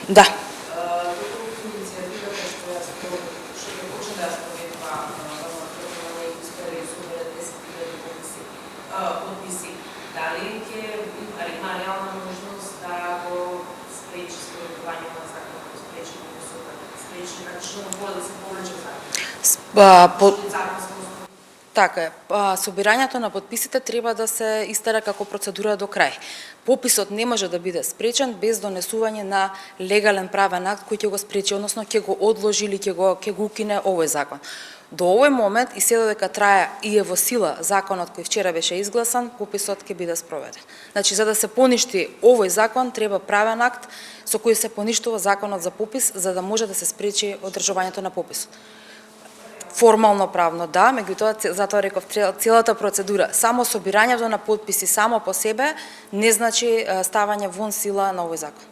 Да. Подписи. Дали има реална можност да го спречи спроведување на законот, спречи практично да се повлече закон. Така е. Собирањето на подписите треба да се истера како процедура до крај. Пописот не може да биде спречен без донесување на легален правен акт кој ќе го спречи, односно ќе го одложи или ќе го укине овој закон. До овој момент и се додека трае и е во сила законот кој вчера беше изгласан, пописот ќе биде спроведен. Значи, за да се поништи овој закон, треба правен акт со кој се поништува законот за попис, за да може да се спречи одржувањето на пописот. Формално правно да, меѓутоа затоа реков целата процедура, само собирањето на подписи само по себе не значи ставање вон сила на овој закон.